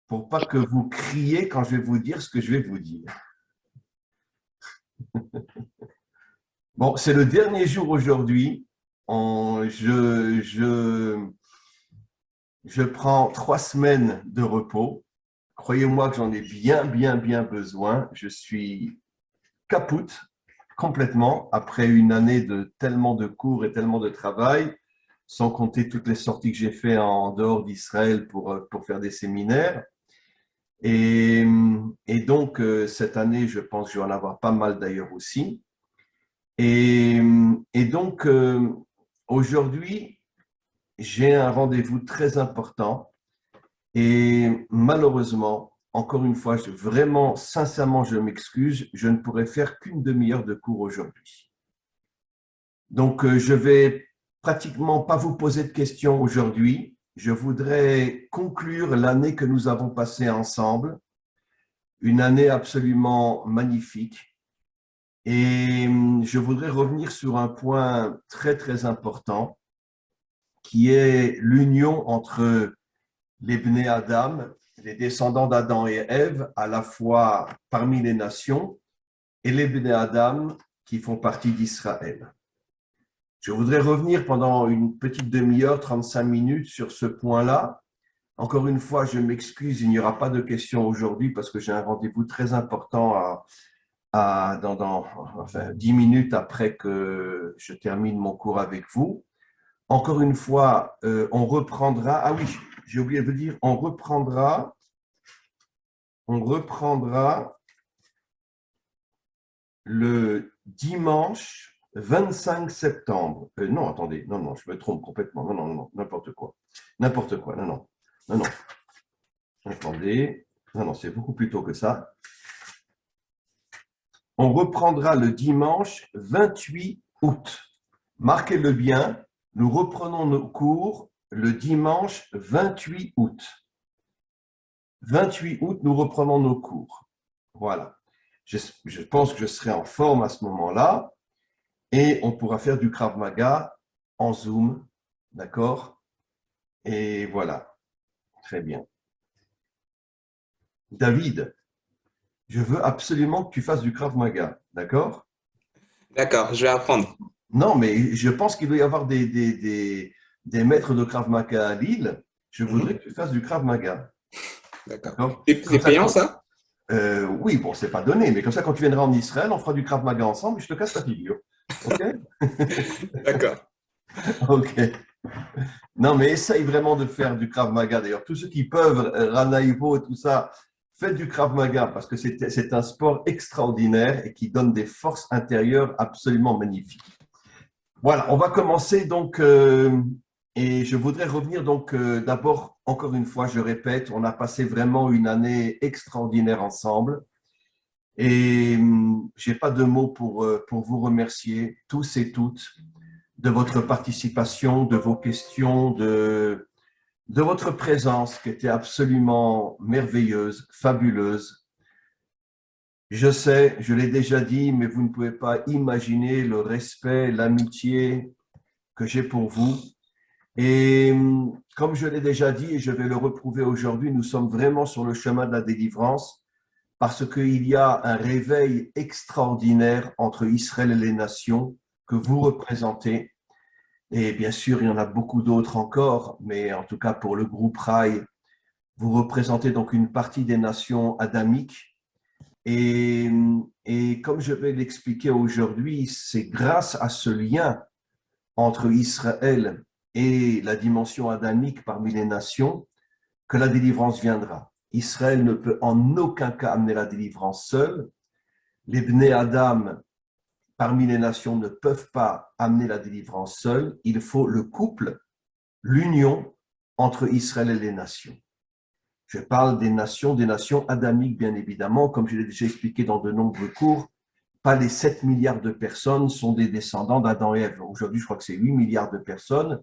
pour pas que vous criez quand je vais vous dire ce que je vais vous dire. Bon, c'est le dernier jour aujourd'hui. Je prends 3 semaines de repos. Croyez-moi que j'en ai bien besoin. Je suis capoute complètement après une année de tellement de cours et tellement de travail, sans compter toutes les sorties que j'ai fait en dehors d'Israël pour faire des séminaires. Et, et donc, cette année, je pense que je vais en avoir pas mal d'ailleurs aussi. Et, et donc, aujourd'hui, j'ai un rendez-vous très important et malheureusement, encore une fois, vraiment, sincèrement, je m'excuse, je ne pourrai faire qu'une demi-heure de cours aujourd'hui. Donc, je vais pratiquement pas vous poser de questions aujourd'hui. Je voudrais conclure l'année que nous avons passée ensemble, une année absolument magnifique. Et je voudrais revenir sur un point très important, qui est l'union entre les Bnei Adam, les descendants d'Adam et Ève, à la fois parmi les nations, et les Bnei Adam qui font partie d'Israël. Je voudrais revenir pendant une petite demi-heure, 35 minutes sur ce point-là. Encore une fois, je m'excuse, il n'y aura pas de questions aujourd'hui parce que j'ai un rendez-vous très important enfin, 10 minutes après que je termine mon cours avec vous. Encore une fois, on reprendra. Ah oui, j'ai oublié de vous dire, on reprendra le dimanche 25 septembre. Non, attendez, non, je me trompe complètement. Non, n'importe quoi. Non. Attendez, non, c'est beaucoup plus tôt que ça. On reprendra le dimanche 28 août. Marquez-le bien, nous reprenons nos cours le dimanche 28 août. 28 août, nous reprenons nos cours. Voilà. Je pense que je serai en forme à ce moment-là et on pourra faire du Krav Maga en Zoom. D'accord? Et voilà. Très bien. David, je veux absolument que tu fasses du Krav Maga. D'accord? D'accord, je vais apprendre. Non, mais je pense qu'il doit y avoir des maîtres de Krav Maga à Lille. Je voudrais Mhm. que tu fasses du Krav Maga. D'accord. D'accord? C'est Comme ça, payant ça? oui, bon, c'est pas donné, mais comme ça, quand tu viendras en Israël, on fera du Krav Maga ensemble et je te casse la figure. OK? D'accord. OK. Non, mais essaye vraiment de faire du Krav Maga. D'ailleurs, tous ceux qui peuvent, Rana Ivo et tout ça, faites du Krav Maga parce que c'est un sport extraordinaire et qui donne des forces intérieures absolument magnifiques. Voilà, on va commencer donc, et je voudrais revenir donc d'abord, encore une fois, je répète, on a passé vraiment une année extraordinaire ensemble et j'ai pas de mots pour vous remercier tous et toutes de votre participation, de vos questions, de votre présence qui était absolument merveilleuse, fabuleuse. Je sais, je l'ai déjà dit, mais vous ne pouvez pas imaginer le respect, l'amitié que j'ai pour vous. Et comme je l'ai déjà dit et je vais le reprouver aujourd'hui, nous sommes vraiment sur le chemin de la délivrance parce qu'il y a un réveil extraordinaire entre Israël et les nations que vous représentez. Et bien sûr, il y en a beaucoup d'autres encore, mais en tout cas pour le groupe Rai, vous représentez donc une partie des nations adamiques. Et, et comme je vais l'expliquer aujourd'hui, c'est grâce à ce lien entre Israël et la dimension adamique parmi les nations que la délivrance viendra. Israël ne peut en aucun cas amener la délivrance seul. Les Bnei Adam parmi les nations ne peuvent pas amener la délivrance seul. Il faut le couple, l'union entre Israël et les nations. Je parle des nations adamiques, bien évidemment, comme je l'ai déjà expliqué dans de nombreux cours. Pas les 7 milliards de personnes sont des descendants d'Adam et Ève. Aujourd'hui, je crois que c'est 8 milliards de personnes.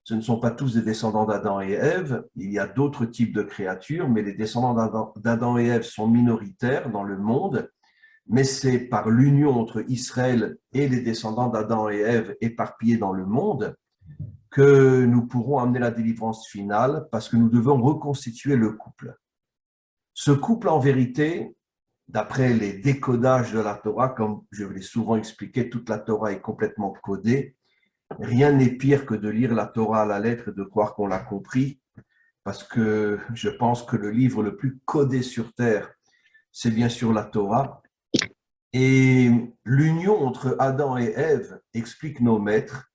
Ce ne sont pas tous des descendants d'Adam et Ève. Il y a d'autres types de créatures, mais les descendants d'Adam et Ève sont minoritaires dans le monde. Mais c'est par l'union entre Israël et les descendants d'Adam et Ève éparpillés dans le monde que nous pourrons amener la délivrance finale parce que nous devons reconstituer le couple. Ce couple, en vérité, d'après les décodages de la Torah, comme je l'ai souvent expliqué, toute la Torah est complètement codée. Rien n'est pire que de lire la Torah à la lettre et de croire qu'on l'a compris, parce que je pense que le livre le plus codé sur Terre, c'est bien sûr la Torah. Et l'union entre Adam et Ève, explique nos maîtres,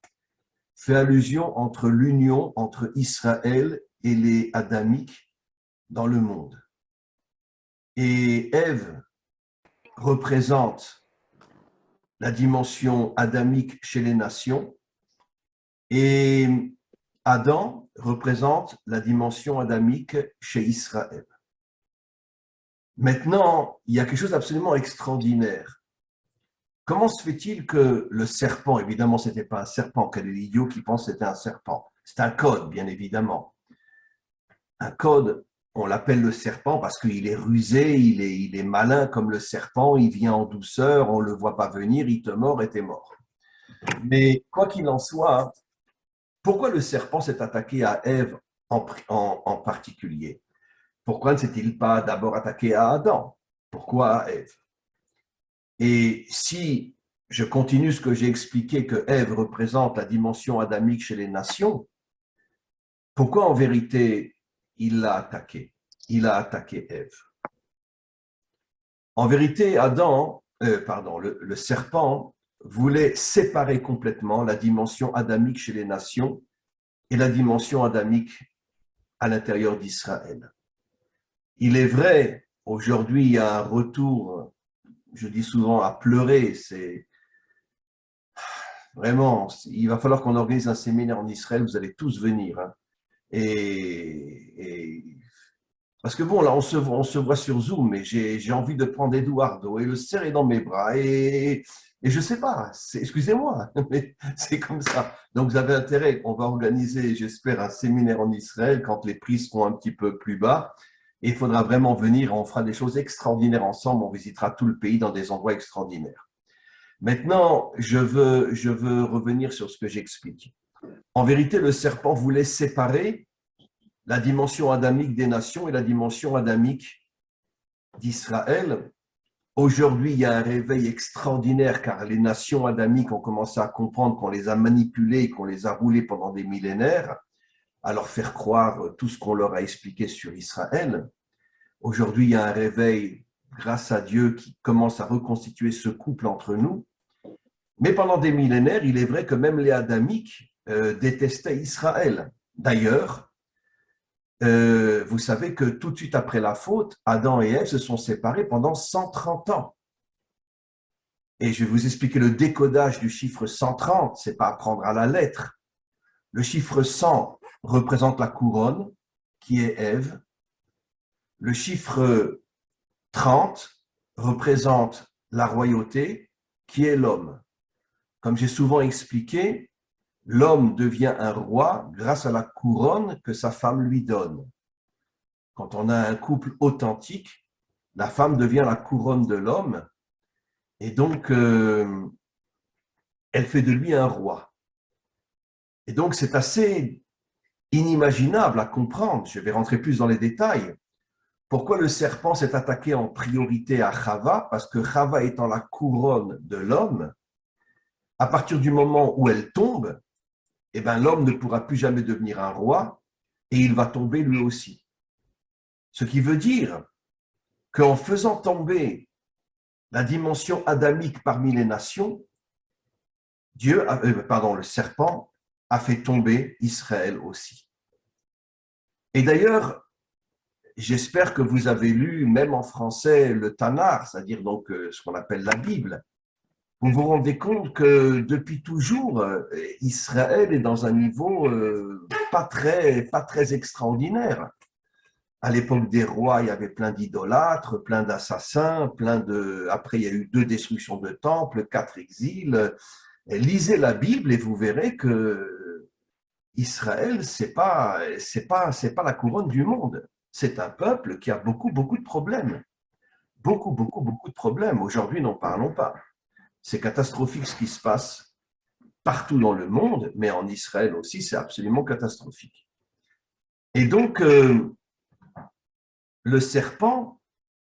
fait allusion entre l'union entre Israël et les Adamiques dans le monde. Et Ève représente la dimension adamique chez les nations et Adam représente la dimension adamique chez Israël. Maintenant, il y a quelque chose d'absolument extraordinaire. Comment se fait-il que le serpent, évidemment, ce n'était pas un serpent, quel est l'idiot qui pense que c'était un serpent? C'est un code, bien évidemment. Un code, on l'appelle le serpent parce qu'il est rusé, il est malin comme le serpent, il vient en douceur, on ne le voit pas venir, il te mord et t'es mort. Mais quoi qu'il en soit, pourquoi le serpent s'est attaqué à Ève en particulier? Pourquoi ne s'est-il pas d'abord attaqué à Adam? Pourquoi à Ève? Et si je continue ce que j'ai expliqué, que Ève représente la dimension adamique chez les nations, pourquoi en vérité il l'a attaqué? Il a attaqué Ève. En vérité, le serpent voulait séparer complètement la dimension adamique chez les nations et la dimension adamique à l'intérieur d'Israël. Il est vrai, aujourd'hui, il y a un retour, je dis souvent, à pleurer. C'est vraiment, il va falloir qu'on organise un séminaire en Israël, vous allez tous venir. Hein. Parce que bon, là, on se voit sur Zoom, mais j'ai envie de prendre Eduardo et le serrer dans mes bras. Et je ne sais pas, excusez-moi, mais c'est comme ça. Donc, vous avez intérêt, on va organiser, j'espère, un séminaire en Israël quand les prix seront un petit peu plus bas. Et il faudra vraiment venir, on fera des choses extraordinaires ensemble, on visitera tout le pays dans des endroits extraordinaires. Maintenant, je veux revenir sur ce que j'explique. En vérité, le serpent voulait séparer la dimension adamique des nations et la dimension adamique d'Israël. Aujourd'hui, il y a un réveil extraordinaire car les nations adamiques ont commencé à comprendre qu'on les a manipulées, qu'on les a roulées pendant des millénaires, à leur faire croire tout ce qu'on leur a expliqué sur Israël. Aujourd'hui, il y a un réveil, grâce à Dieu, qui commence à reconstituer ce couple entre nous. Mais pendant des millénaires, il est vrai que même les Adamiques détestaient Israël. D'ailleurs, vous savez que tout de suite après la faute, Adam et Ève se sont séparés pendant 130 ans. Et je vais vous expliquer le décodage du chiffre 130, ce n'est pas à prendre à la lettre. Le chiffre 100 représente la couronne, qui est Ève. Le chiffre 30 représente la royauté, qui est l'homme. Comme j'ai souvent expliqué, l'homme devient un roi grâce à la couronne que sa femme lui donne. Quand on a un couple authentique, la femme devient la couronne de l'homme et donc elle fait de lui un roi. Et donc c'est assez inimaginable à comprendre, je vais rentrer plus dans les détails, pourquoi le serpent s'est attaqué en priorité à Chava, parce que Chava étant la couronne de l'homme, à partir du moment où elle tombe, eh ben, l'homme ne pourra plus jamais devenir un roi et il va tomber lui aussi. Ce qui veut dire qu'en faisant tomber la dimension adamique parmi les nations, le serpent a fait tomber Israël aussi. Et d'ailleurs, j'espère que vous avez lu, même en français, le Tanakh, c'est-à-dire donc ce qu'on appelle la Bible. Vous vous rendez compte que depuis toujours, Israël est dans un niveau pas très extraordinaire. À l'époque des rois, il y avait plein d'idolâtres, plein d'assassins, après il y a eu 2 destructions de temples, 4 exils. Lisez la Bible et vous verrez que Israël, c'est pas la couronne du monde. C'est un peuple qui a beaucoup de problèmes. Beaucoup de problèmes. Aujourd'hui, n'en parlons pas. C'est catastrophique ce qui se passe partout dans le monde, mais en Israël aussi, c'est absolument catastrophique. Et donc, le serpent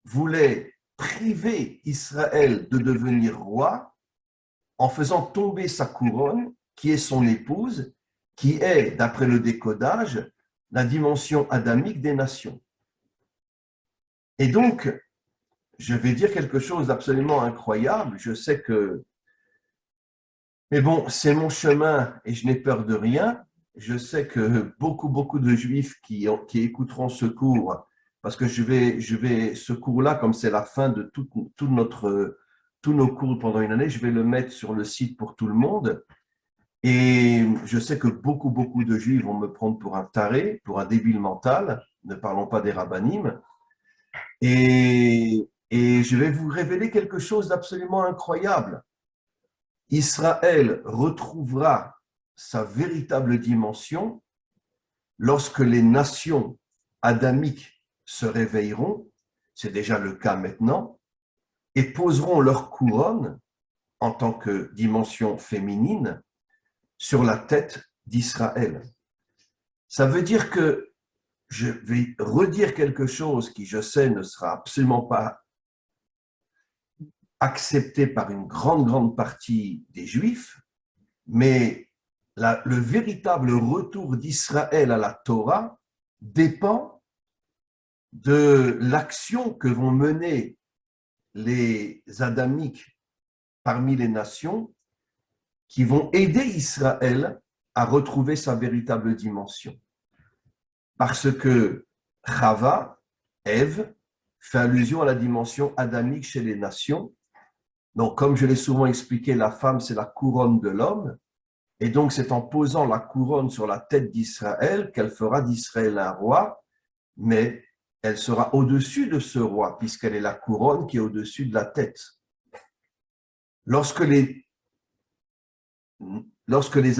voulait priver Israël de devenir roi en faisant tomber sa couronne, qui est son épouse, qui est, d'après le décodage, la dimension adamique des nations. Et donc, je vais dire quelque chose d'absolument incroyable. Je sais que, mais bon, c'est mon chemin et je n'ai peur de rien. Je sais que beaucoup de Juifs qui écouteront ce cours, parce que ce cours-là, comme c'est la fin de tous nos cours pendant une année, je vais le mettre sur le site pour tout le monde. Et je sais que beaucoup de Juifs vont me prendre pour un taré, pour un débile mental, ne parlons pas des rabbinim. Et je vais vous révéler quelque chose d'absolument incroyable. Israël retrouvera sa véritable dimension lorsque les nations adamiques se réveilleront, c'est déjà le cas maintenant, et poseront leur couronne en tant que dimension féminine sur la tête d'Israël. Ça veut dire que je vais redire quelque chose qui, je sais, ne sera absolument pas accepté par une grande partie des Juifs, mais le véritable retour d'Israël à la Torah dépend de l'action que vont mener les Adamiques parmi les nations qui vont aider Israël à retrouver sa véritable dimension. Parce que Chava, Ève, fait allusion à la dimension adamique chez les nations. Donc, comme je l'ai souvent expliqué, la femme, c'est la couronne de l'homme. Et donc, c'est en posant la couronne sur la tête d'Israël qu'elle fera d'Israël un roi, mais elle sera au-dessus de ce roi, puisqu'elle est la couronne qui est au-dessus de la tête. Lorsque les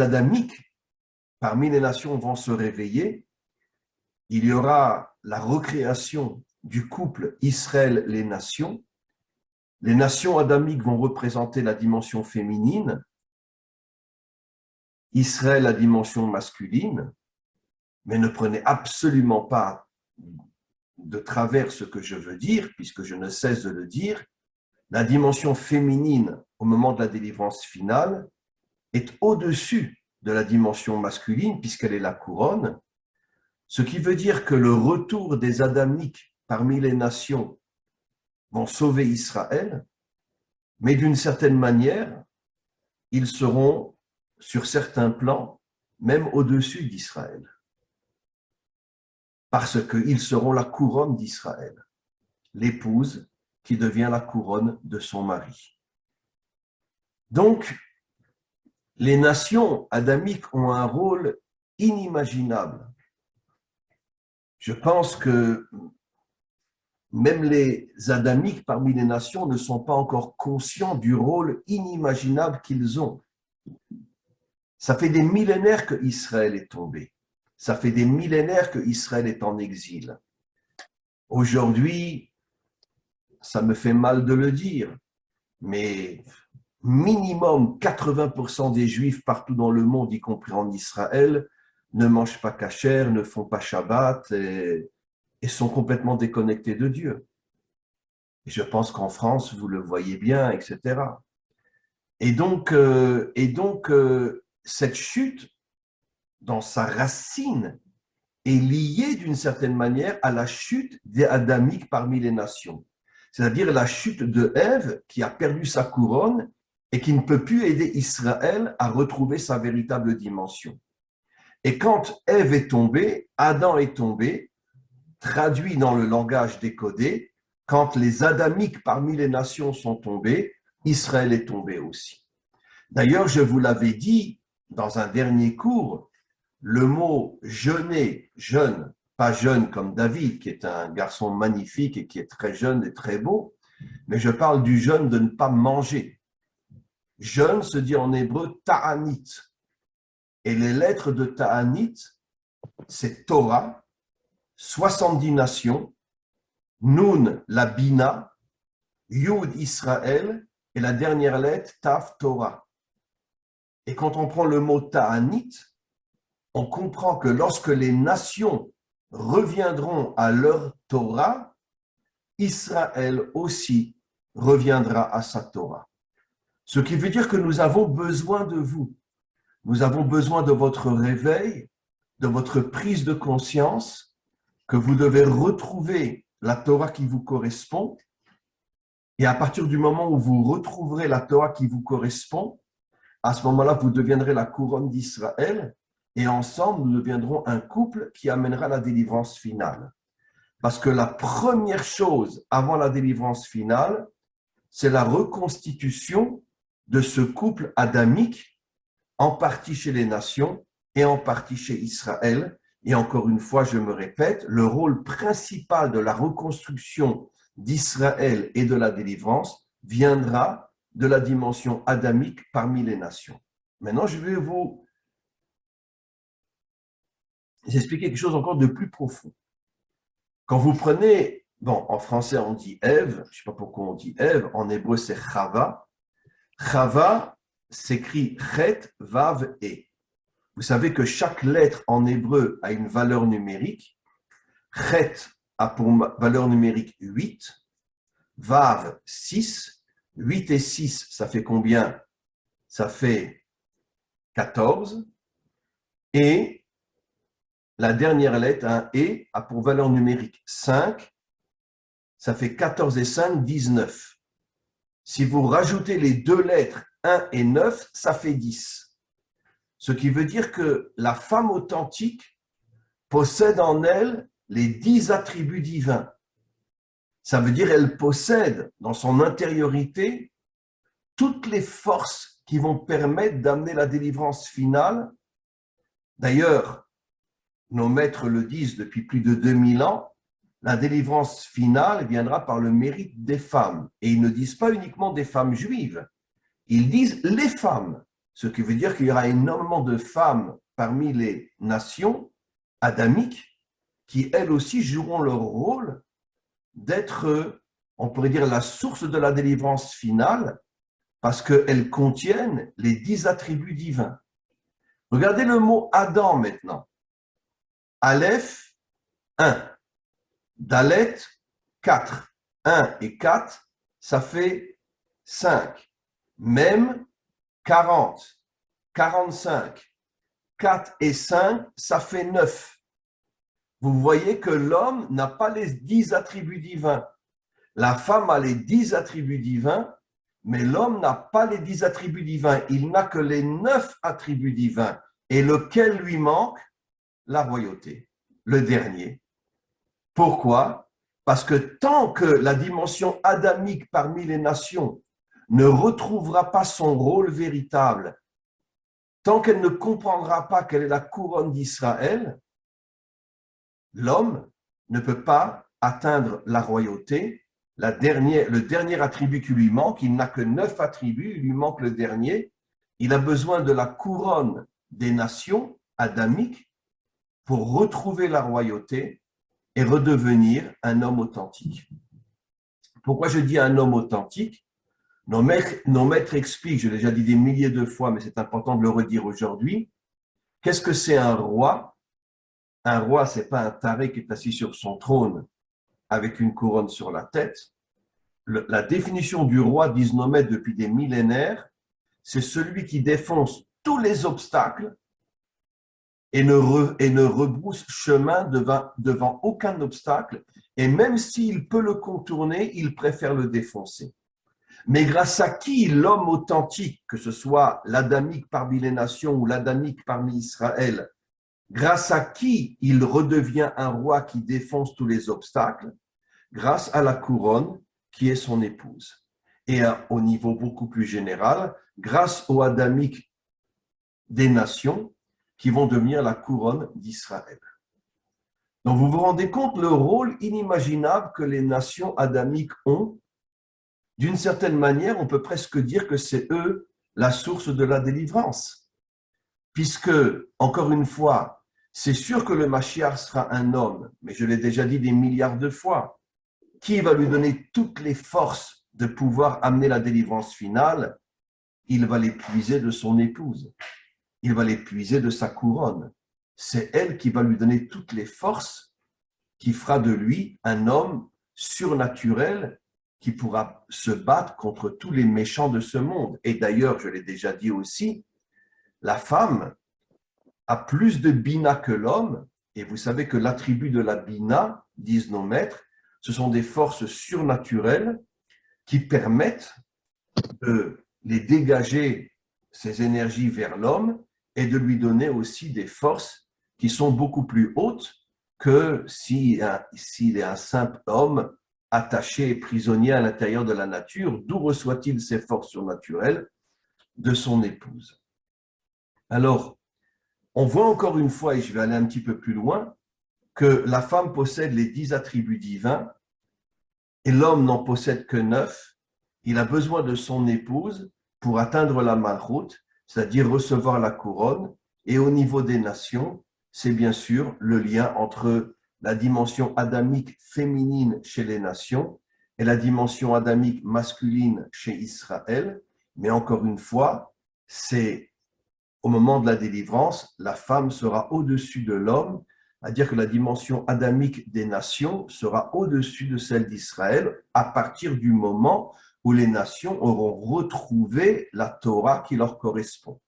Adamiques, parmi les nations, vont se réveiller, il y aura la recréation du couple Israël-les nations. Les nations adamiques vont représenter la dimension féminine, Israël la dimension masculine, mais ne prenez absolument pas de travers ce que je veux dire, puisque je ne cesse de le dire. La dimension féminine, au moment de la délivrance finale, est au-dessus de la dimension masculine, puisqu'elle est la couronne, ce qui veut dire que le retour des Adamiques parmi les nations vont sauver Israël, mais d'une certaine manière, ils seront, sur certains plans, même au-dessus d'Israël, parce qu'ils seront la couronne d'Israël, l'épouse qui devient la couronne de son mari. Donc, les nations adamiques ont un rôle inimaginable. Je pense que même les Adamiques parmi les nations ne sont pas encore conscients du rôle inimaginable qu'ils ont. Ça fait des millénaires que Israël est tombé. Ça fait des millénaires que Israël est en exil. Aujourd'hui, ça me fait mal de le dire, mais minimum 80% des Juifs partout dans le monde, y compris en Israël, ne mangent pas kasher, ne font pas Shabbat et sont complètement déconnectés de Dieu. Et je pense qu'en France, vous le voyez bien, etc. Et donc, cette chute, dans sa racine, est liée d'une certaine manière à la chute des Adamiques parmi les nations. C'est-à-dire la chute de Ève qui a perdu sa couronne et qui ne peut plus aider Israël à retrouver sa véritable dimension. Et quand Ève est tombée, Adam est tombé, traduit dans le langage décodé, quand les Adamiques parmi les nations sont tombés, Israël est tombé aussi. D'ailleurs, je vous l'avais dit dans un dernier cours, le mot jeûner, jeûne, pas jeune comme David, qui est un garçon magnifique et qui est très jeune et très beau, mais je parle du jeûne de ne pas manger. Jeûne se dit en hébreu ta'anit. Et les lettres de ta'anit, c'est Torah, 70 nations, Nun, la Bina, Yud, Israël, et la dernière lettre, Tav, Torah. Et quand on prend le mot ta'anit, on comprend que lorsque les nations reviendront à leur Torah, Israël aussi reviendra à sa Torah. Ce qui veut dire que nous avons besoin de vous. Nous avons besoin de votre réveil, de votre prise de conscience, que vous devez retrouver la Torah qui vous correspond. Et à partir du moment où vous retrouverez la Torah qui vous correspond, à ce moment-là, vous deviendrez la couronne d'Israël et ensemble, nous deviendrons un couple qui amènera la délivrance finale. Parce que la première chose avant la délivrance finale, c'est la reconstitution de ce couple adamique, en partie chez les nations et en partie chez Israël. Et encore une fois, je me répète, le rôle principal de la reconstruction d'Israël et de la délivrance viendra de la dimension adamique parmi les nations. Maintenant, je vais vous expliquer quelque chose encore de plus profond. Quand vous prenez, bon, en français on dit Ève, je ne sais pas pourquoi on dit Ève, en hébreu c'est Chava. Chava s'écrit Chet, Vav, E. Vous savez que chaque lettre en hébreu a une valeur numérique. Chet a pour valeur numérique 8, Vav 6, 8 et 6, ça fait combien? Ça fait 14. Et la dernière lettre, un E, a pour valeur numérique 5, ça fait 14 et 5, 19. Si vous rajoutez les deux lettres 1 et 9, ça fait 10. Ce qui veut dire que la femme authentique possède en elle les 10 attributs divins. Ça veut dire qu'elle possède dans son intériorité toutes les forces qui vont permettre d'amener la délivrance finale. D'ailleurs, nos maîtres le disent depuis plus de 2000 ans, la délivrance finale viendra par le mérite des femmes. Et ils ne disent pas uniquement des femmes juives, ils disent les femmes. Ce qui veut dire qu'il y aura énormément de femmes parmi les nations adamiques qui, elles aussi, joueront leur rôle d'être, on pourrait dire, la source de la délivrance finale parce qu'elles contiennent les 10 attributs divins. Regardez le mot Adam maintenant. Aleph, 1. Dalet, 4. 1 et 4, ça fait 5. Même, 40. 45. 4 et 5, ça fait 9. Vous voyez que l'homme n'a pas les 10 attributs divins. La femme a les 10 attributs divins, mais l'homme n'a pas les 10 attributs divins. Il n'a que les 9 attributs divins. Et lequel lui manque? La royauté, le dernier. Pourquoi? Parce que tant que la dimension adamique parmi les nations ne retrouvera pas son rôle véritable, tant qu'elle ne comprendra pas quelle est la couronne d'Israël, l'homme ne peut pas atteindre la royauté. Le dernier attribut qui lui manque, il n'a que 9 attributs, il lui manque le dernier. Il a besoin de la couronne des nations adamiques pour retrouver la royauté et redevenir un homme authentique. Pourquoi je dis un homme authentique? Nos maîtres expliquent, je l'ai déjà dit des milliers de fois, mais c'est important de le redire aujourd'hui. Qu'est-ce que c'est un roi? Un roi, ce n'est pas un taré qui est assis sur son trône avec une couronne sur la tête. La définition du roi, disent nos maîtres depuis des millénaires, c'est celui qui défonce tous les obstacles et ne rebrousse chemin devant aucun obstacle. Et même s'il peut le contourner, il préfère le défoncer. Mais grâce à qui l'homme authentique, que ce soit l'adamique parmi les nations ou l'adamique parmi Israël, grâce à qui il redevient un roi qui défonce tous les obstacles? Grâce à la couronne qui est son épouse. Et au niveau beaucoup plus général, grâce au adamique des nations qui vont devenir la couronne d'Israël. Donc vous vous rendez compte le rôle inimaginable que les nations adamiques ont? D'une certaine manière, on peut presque dire que c'est eux la source de la délivrance. Puisque, encore une fois, c'est sûr que le Mashiach sera un homme, mais je l'ai déjà dit des milliards de fois. Qui va lui donner toutes les forces de pouvoir amener la délivrance finale? Il va les puiser de son épouse. Il va les puiser de sa couronne. C'est elle qui va lui donner toutes les forces qui fera de lui un homme surnaturel qui pourra se battre contre tous les méchants de ce monde. Et d'ailleurs, je l'ai déjà dit aussi, la femme a plus de bina que l'homme, et vous savez que l'attribut de la bina, disent nos maîtres, ce sont des forces surnaturelles qui permettent de les dégager, ces énergies, vers l'homme et de lui donner aussi des forces qui sont beaucoup plus hautes que s'il est un simple homme attaché et prisonnier à l'intérieur de la nature. D'où reçoit-il ces forces surnaturelles? De son épouse. Alors, on voit encore une fois, et je vais aller un petit peu plus loin, que la femme possède les 10 attributs divins et l'homme n'en possède que 9. Il a besoin de son épouse pour atteindre la malchoute, c'est-à-dire recevoir la couronne. Et au niveau des nations, c'est bien sûr le lien entre la dimension adamique féminine chez les nations et la dimension adamique masculine chez Israël. Mais encore une fois, c'est au moment de la délivrance, la femme sera au-dessus de l'homme, c'est-à-dire que la dimension adamique des nations sera au-dessus de celle d'Israël à partir du moment où les nations auront retrouvé la Torah qui leur correspond.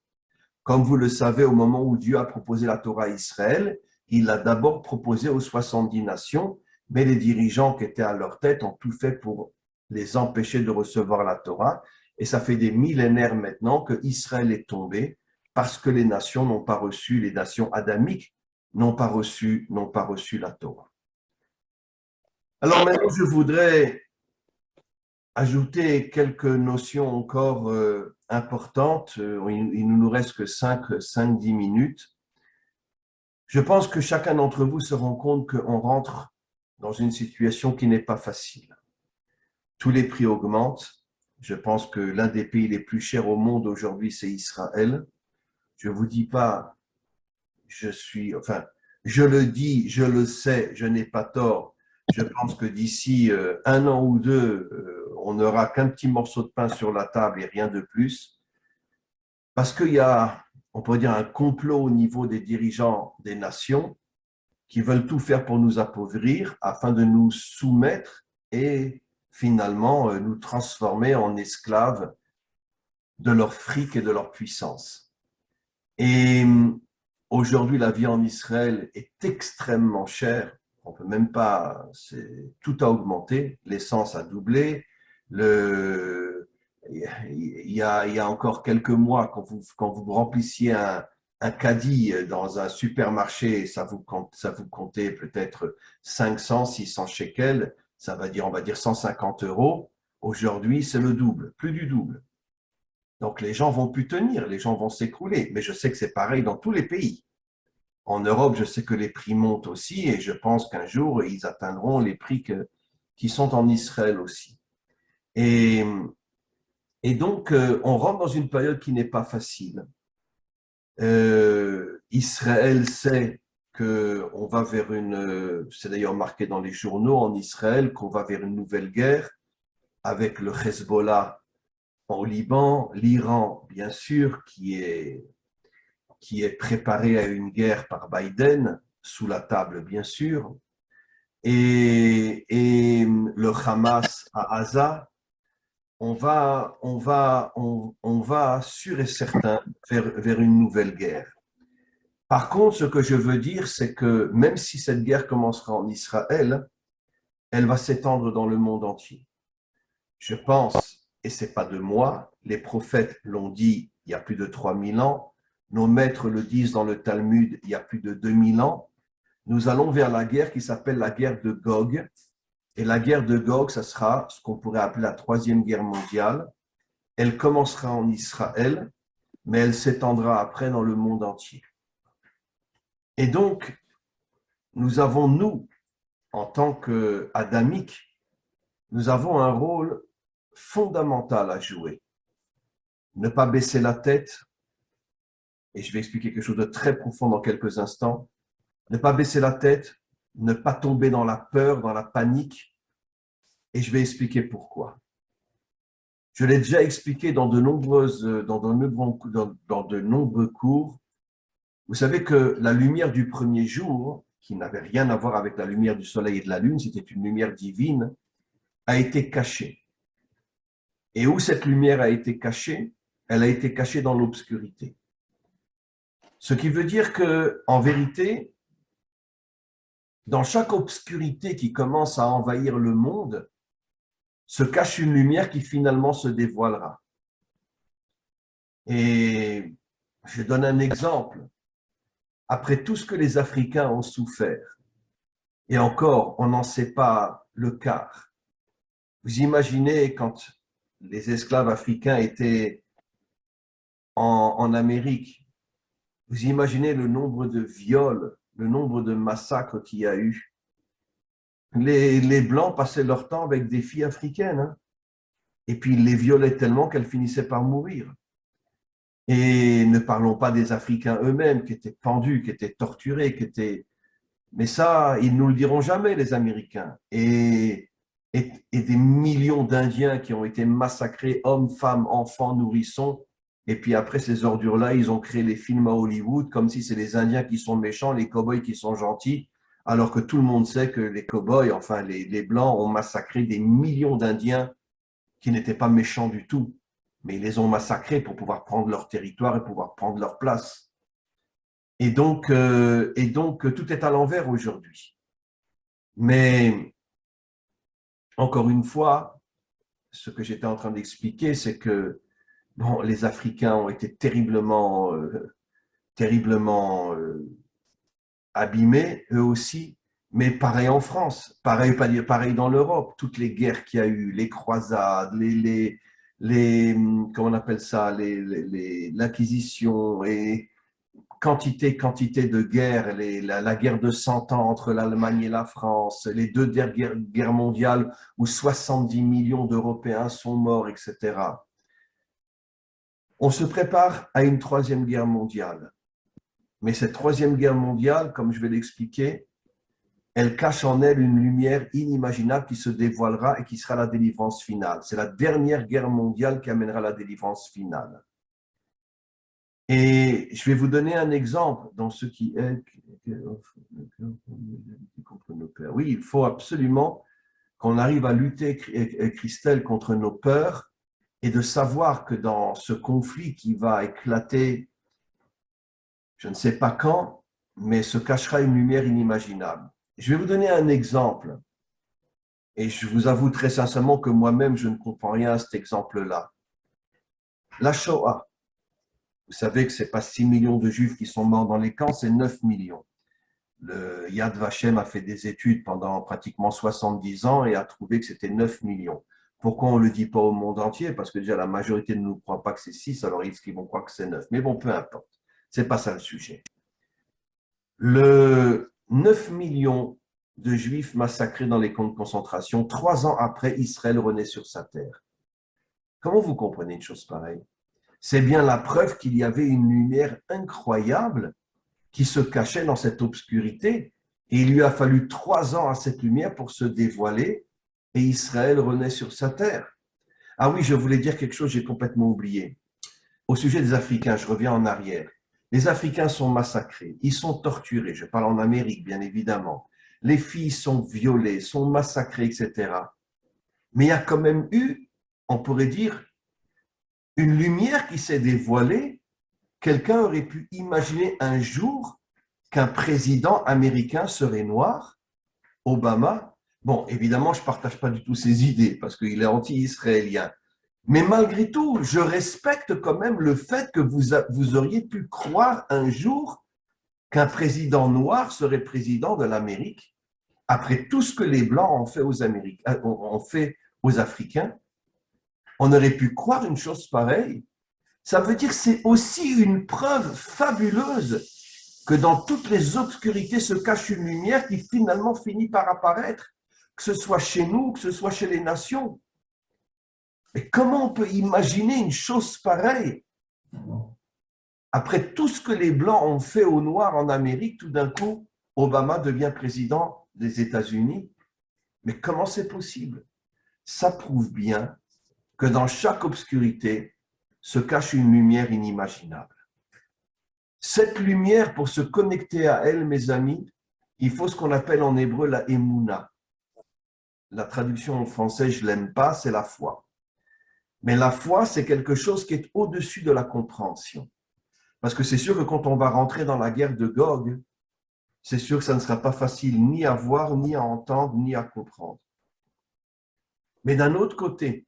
Comme vous le savez, au moment où Dieu a proposé la Torah à Israël, il l'a d'abord proposée aux 70 nations, mais les dirigeants qui étaient à leur tête ont tout fait pour les empêcher de recevoir la Torah. Et ça fait des millénaires maintenant que Israël est tombé parce que les nations n'ont pas reçu, les nations adamiques n'ont pas reçu la Torah. Alors maintenant, je voudrais ajouter quelques notions encore importantes. Il ne nous reste que 5-10 minutes. Je pense que chacun d'entre vous se rend compte qu'on rentre dans une situation qui n'est pas facile. Tous les prix augmentent. Je pense que l'un des pays les plus chers au monde aujourd'hui, c'est Israël. Je ne vous dis pas, je le dis, je le sais, je n'ai pas tort. Je pense que d'ici 1 an ou 2, on n'aura qu'un petit morceau de pain sur la table et rien de plus. Parce qu'il y a, on pourrait dire, un complot au niveau des dirigeants des nations qui veulent tout faire pour nous appauvrir afin de nous soumettre et finalement nous transformer en esclaves de leur fric et de leur puissance. Et aujourd'hui, la vie en Israël est extrêmement chère. On peut même pas, tout a augmenté. L'essence a doublé. Il y a encore quelques mois, quand vous remplissiez un caddie dans un supermarché, ça vous comptait peut-être 500, 600 shekels, on va dire 150 euros. Aujourd'hui, c'est le double, plus du double. Donc, les gens vont plus tenir, les gens vont s'écrouler. Mais je sais que c'est pareil dans tous les pays. En Europe, je sais que les prix montent aussi et je pense qu'un jour, ils atteindront les prix qui sont en Israël aussi. Et donc, on rentre dans une période qui n'est pas facile. Israël sait qu'on va vers c'est d'ailleurs marqué dans les journaux en Israël, qu'on va vers une nouvelle guerre avec le Hezbollah au Liban, l'Iran, bien sûr, qui est préparé à une guerre par Biden, sous la table, bien sûr, et le Hamas à Gaza. On va sûr et certain vers une nouvelle guerre. Par contre, ce que je veux dire, c'est que même si cette guerre commencera en Israël, elle va s'étendre dans le monde entier. Je pense, et ce n'est pas de moi, les prophètes l'ont dit il y a plus de 3000 ans, nos maîtres le disent dans le Talmud il y a plus de 2000 ans, nous allons vers la guerre qui s'appelle la guerre de Gog. Et la guerre de Gog, ça sera ce qu'on pourrait appeler la troisième guerre mondiale. Elle commencera en Israël, mais elle s'étendra après dans le monde entier. Et donc, nous avons, nous, en tant qu'adamiques, nous avons un rôle fondamental à jouer. Ne pas baisser la tête, et je vais expliquer quelque chose de très profond dans quelques instants, ne pas baisser la tête, ne pas tomber dans la peur, dans la panique, et je vais expliquer pourquoi. Je l'ai déjà expliqué dans de nombreux cours. Vous savez que la lumière du premier jour, qui n'avait rien à voir avec la lumière du soleil et de la lune, c'était une lumière divine, a été cachée. Et où cette lumière a été cachée? Elle a été cachée dans l'obscurité. Ce qui veut dire que, en vérité, dans chaque obscurité qui commence à envahir le monde, se cache une lumière qui finalement se dévoilera. Et je donne un exemple. Après tout ce que les Africains ont souffert, et encore, on n'en sait pas le quart. Vous imaginez quand les esclaves africains étaient en Amérique, vous imaginez le nombre de viols, le nombre de massacres qu'il y a eu. Les Blancs passaient leur temps avec des filles africaines, hein, et puis ils les violaient tellement qu'elles finissaient par mourir. Et ne parlons pas des Africains eux-mêmes qui étaient pendus, qui étaient torturés, qui étaient... Mais ça, ils ne nous le diront jamais, les Américains. Et des millions d'Indiens qui ont été massacrés, hommes, femmes, enfants, nourrissons. Et puis après ces ordures-là, ils ont créé les films à Hollywood comme si c'est les Indiens qui sont méchants, les cow-boys qui sont gentils, alors que tout le monde sait que les cow-boys, enfin les Blancs, ont massacré des millions d'Indiens qui n'étaient pas méchants du tout. Mais ils les ont massacrés pour pouvoir prendre leur territoire et pouvoir prendre leur place. Et donc tout est à l'envers aujourd'hui. Mais encore une fois, ce que j'étais en train d'expliquer, c'est que bon, les Africains ont été terriblement abîmés, eux aussi, mais pareil en France, pareil dans l'Europe, toutes les guerres qu'il y a eu, les croisades, comment on appelle ça, l'acquisition et quantité de guerres, la guerre de 100 ans entre l'Allemagne et la France, les deux guerres mondiales où 70 millions d'Européens sont morts, etc. On se prépare à une troisième guerre mondiale. Mais cette troisième guerre mondiale, comme je vais l'expliquer, elle cache en elle une lumière inimaginable qui se dévoilera et qui sera la délivrance finale. C'est la dernière guerre mondiale qui amènera la délivrance finale. Et je vais vous donner un exemple dans ce qui est contre nos peurs. Oui, il faut absolument qu'on arrive à lutter, Christelle, contre nos peurs et de savoir que dans ce conflit qui va éclater, je ne sais pas quand, mais se cachera une lumière inimaginable. Je vais vous donner un exemple. Et je vous avoue très sincèrement que moi-même, je ne comprends rien à cet exemple-là. La Shoah. Vous savez que ce n'est pas 6 millions de Juifs qui sont morts dans les camps, c'est 9 millions. Le Yad Vashem a fait des études pendant pratiquement 70 ans et a trouvé que c'était 9 millions. Pourquoi on ne le dit pas au monde entier? Parce que déjà la majorité ne nous croit pas que c'est 6, alors ils vont croire que c'est 9. Mais bon, peu importe. Ce n'est pas ça le sujet. Le 9 millions de Juifs massacrés dans les camps de concentration, 3 ans après, Israël renaît sur sa terre. Comment vous comprenez une chose pareille? C'est bien la preuve qu'il y avait une lumière incroyable qui se cachait dans cette obscurité. Et il lui a fallu 3 ans à cette lumière pour se dévoiler et Israël renaît sur sa terre. Ah oui, je voulais dire quelque chose, j'ai complètement oublié. Au sujet des Africains, je reviens en arrière. Les Africains sont massacrés, ils sont torturés. Je parle en Amérique, bien évidemment. Les filles sont violées, sont massacrées, etc. Mais il y a quand même eu, on pourrait dire, une lumière qui s'est dévoilée. Quelqu'un aurait pu imaginer un jour qu'un président américain serait noir, Obama. Bon, évidemment, je ne partage pas du tout ses idées parce qu'il est anti-israélien. Mais malgré tout, je respecte quand même le fait que vous auriez pu croire un jour qu'un président noir serait président de l'Amérique après tout ce que les Blancs ont fait aux Africains. On aurait pu croire une chose pareille. Ça veut dire que c'est aussi une preuve fabuleuse que dans toutes les obscurités se cache une lumière qui finalement finit par apparaître, que ce soit chez nous, que ce soit chez les nations. Mais comment on peut imaginer une chose pareille? Après tout ce que les Blancs ont fait aux Noirs en Amérique, tout d'un coup, Obama devient président des États-Unis. Mais comment c'est possible? Ça prouve bien que dans chaque obscurité se cache une lumière inimaginable. Cette lumière, pour se connecter à elle, mes amis, il faut ce qu'on appelle en hébreu la émouna. La traduction en français, je ne l'aime pas, c'est la foi. Mais la foi, c'est quelque chose qui est au-dessus de la compréhension. Parce que c'est sûr que quand on va rentrer dans la guerre de Gog, c'est sûr que ça ne sera pas facile ni à voir, ni à entendre, ni à comprendre. Mais d'un autre côté,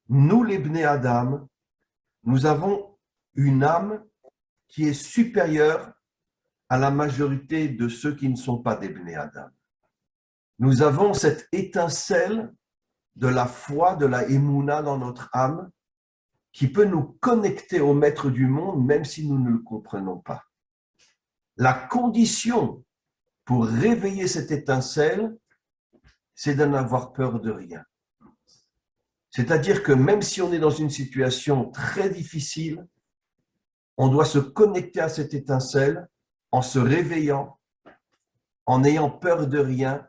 nous, les Bnei Adam, nous avons une âme qui est supérieure à la majorité de ceux qui ne sont pas des Bnei Adam. Nous avons cette étincelle de la foi, de la émouna dans notre âme, qui peut nous connecter au maître du monde, même si nous ne le comprenons pas. La condition pour réveiller cette étincelle, c'est d'en avoir peur de rien. C'est-à-dire que même si on est dans une situation très difficile, on doit se connecter à cette étincelle en se réveillant, en n'ayant peur de rien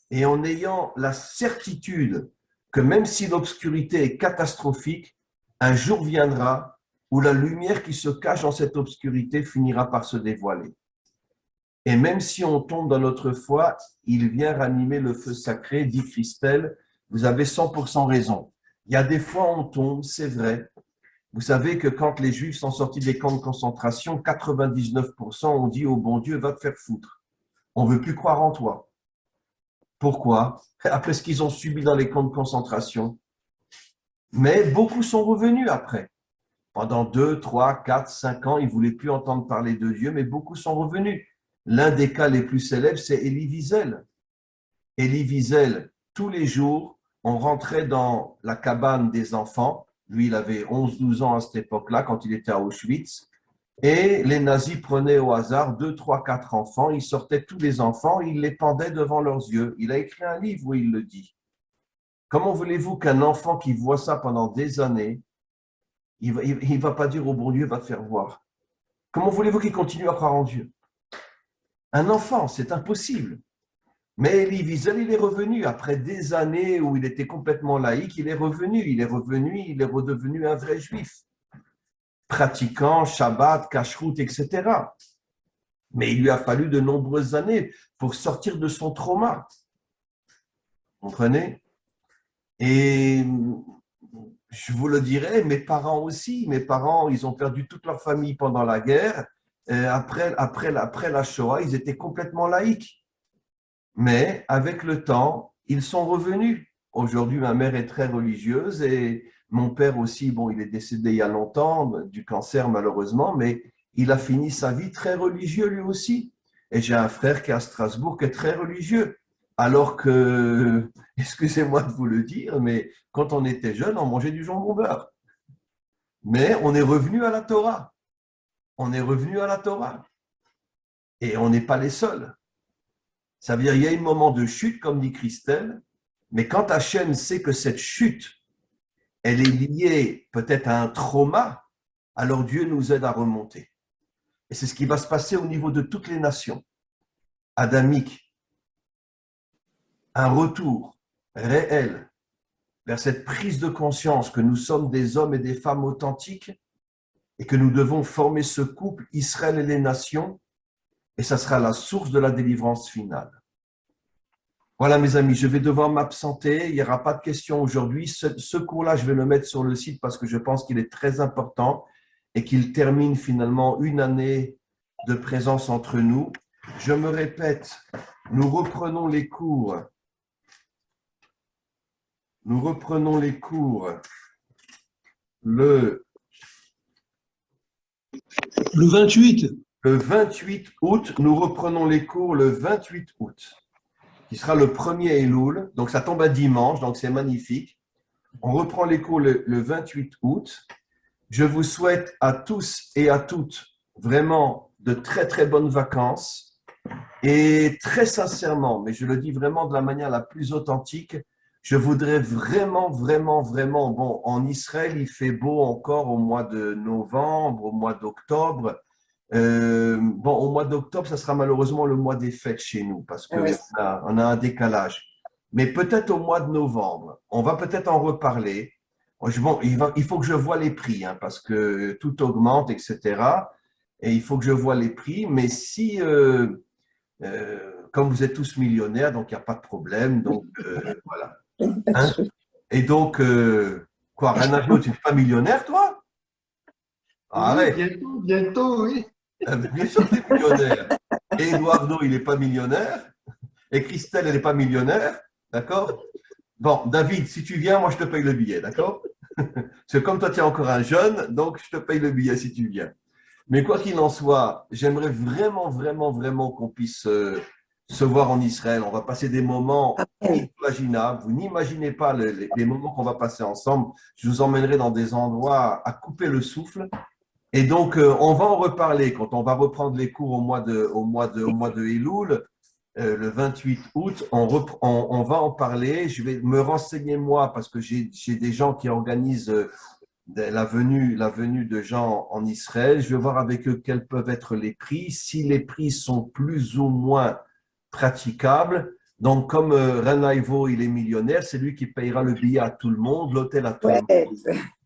et en ayant la certitude que même si l'obscurité est catastrophique, un jour viendra où la lumière qui se cache dans cette obscurité finira par se dévoiler. Et même si on tombe dans notre foi, il vient ranimer le feu sacré, dit Christelle, vous avez 100% raison. Il y a des fois on tombe, c'est vrai. Vous savez que quand les Juifs sont sortis des camps de concentration, 99% ont dit au bon Dieu, va te faire foutre. On ne veut plus croire en toi. Pourquoi? Après ce qu'ils ont subi dans les camps de concentration. Mais beaucoup sont revenus après. Pendant 2, 3, 4, 5 ans, ils ne voulaient plus entendre parler de Dieu, mais beaucoup sont revenus. L'un des cas les plus célèbres, c'est Elie Wiesel. Elie Wiesel, tous les jours, on rentrait dans la cabane des enfants. Lui, il avait 11-12 ans à cette époque-là, quand il était à Auschwitz. Et les nazis prenaient au hasard 2, 3, 4 enfants. Ils sortaient tous les enfants, ils les pendaient devant leurs yeux. Il a écrit un livre où il le dit. Comment voulez-vous qu'un enfant qui voit ça pendant des années, il ne va pas dire au bon Dieu, va te faire voir? Comment voulez-vous qu'il continue à croire en Dieu? Un enfant, c'est impossible. Mais Elie Wiesel, il est revenu. Après des années où il était complètement laïque, il est revenu. Il est redevenu un vrai juif. Pratiquant Shabbat, Kashrut, etc. Mais il lui a fallu de nombreuses années pour sortir de son trauma. Vous comprenez? Et je vous le dirai, mes parents aussi. Mes parents, ils ont perdu toute leur famille pendant la guerre. Après la Shoah, ils étaient complètement laïques. Mais avec le temps, ils sont revenus. Aujourd'hui, ma mère est très religieuse et mon père aussi, bon, il est décédé il y a longtemps du cancer malheureusement, mais il a fini sa vie très religieux lui aussi. Et j'ai un frère qui est à Strasbourg qui est très religieux. Alors que, excusez-moi de vous le dire, mais quand on était jeune, on mangeait du jambon beurre. Mais on est revenu à la Torah. On est revenu à la Torah. Et on n'est pas les seuls. Ça veut dire qu'il y a un moment de chute, comme dit Christelle, mais quand Hachem sait que cette chute, elle est liée peut-être à un trauma, alors Dieu nous aide à remonter. Et c'est ce qui va se passer au niveau de toutes les nations adamiques. Un retour réel vers cette prise de conscience que nous sommes des hommes et des femmes authentiques et que nous devons former ce couple Israël et les nations, et ça sera la source de la délivrance finale. Voilà mes amis, je vais devoir m'absenter, il n'y aura pas de questions aujourd'hui. Ce cours-là, je vais le mettre sur le site parce que je pense qu'il est très important et qu'il termine finalement une année de présence entre nous. Je me répète, nous reprenons les cours. Nous reprenons les cours le 28. Le 28 août, nous reprenons les cours le 28 août, qui sera le premier Elul. Donc, ça tombe à dimanche, donc c'est magnifique. On reprend les cours le 28 août. Je vous souhaite à tous et à toutes vraiment de très, très bonnes vacances. Et très sincèrement, mais je le dis vraiment de la manière la plus authentique, je voudrais vraiment, bon, en Israël, il fait beau encore au mois de novembre, au mois d'octobre. Bon, au mois d'octobre, ça sera malheureusement le mois des fêtes chez nous parce qu'on on a un décalage. Mais peut-être au mois de novembre, on va peut-être en reparler. Bon, il faut que je vois les prix hein, parce que tout augmente, etc. Et il faut que je vois les prix. Mais si comme vous êtes tous millionnaires, donc il n'y a pas de problème. Donc, voilà. Hein? Et donc, quoi, Renato, tu n'es pas millionnaire, toi? Arrête. Bientôt, oui. Bien sûr que tu es millionnaire. Et Eduardo, il n'est pas millionnaire. Et Christelle, elle n'est pas millionnaire. D'accord? Bon, David, si tu viens, moi, je te paye le billet. D'accord? Parce que comme toi, tu es encore un jeune, donc je te paye le billet si tu viens. Mais quoi qu'il en soit, j'aimerais vraiment, vraiment, vraiment qu'on puisse se voir en Israël. On va passer des moments inimaginables. Vous n'imaginez pas les moments qu'on va passer ensemble. Je vous emmènerai dans des endroits à couper le souffle. Et donc, on va en reparler quand on va reprendre les cours au mois de Elul, le 28 août. On va en parler. Je vais me renseigner moi parce que j'ai des gens qui organisent la venue de gens en Israël. Je vais voir avec eux quels peuvent être les prix, si les prix sont plus ou moins praticables. Donc, comme Renan Ivo, il est millionnaire, c'est lui qui payera le billet à tout le monde, l'hôtel à tout le monde.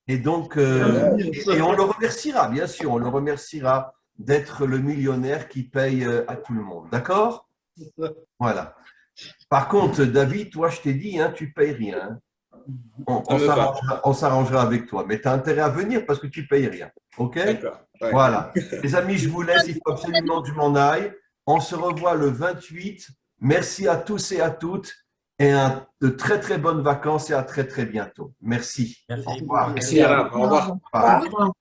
Et donc, et on le remerciera, bien sûr, on le remerciera d'être le millionnaire qui paye à tout le monde. D'accord? Voilà. Par contre, David, toi, je t'ai dit, hein, tu payes rien. On s'arrangera avec toi. Mais tu as intérêt à venir parce que tu ne payes rien. OK? D'accord. Ouais. Voilà. Les amis, je vous laisse. Il faut absolument que je m'en aille. On se revoit le 28. Merci à tous et à toutes. Et de très, très bonnes vacances et à très, très bientôt. Merci. Merci. Au revoir. Merci, Alain. Au revoir. Au revoir.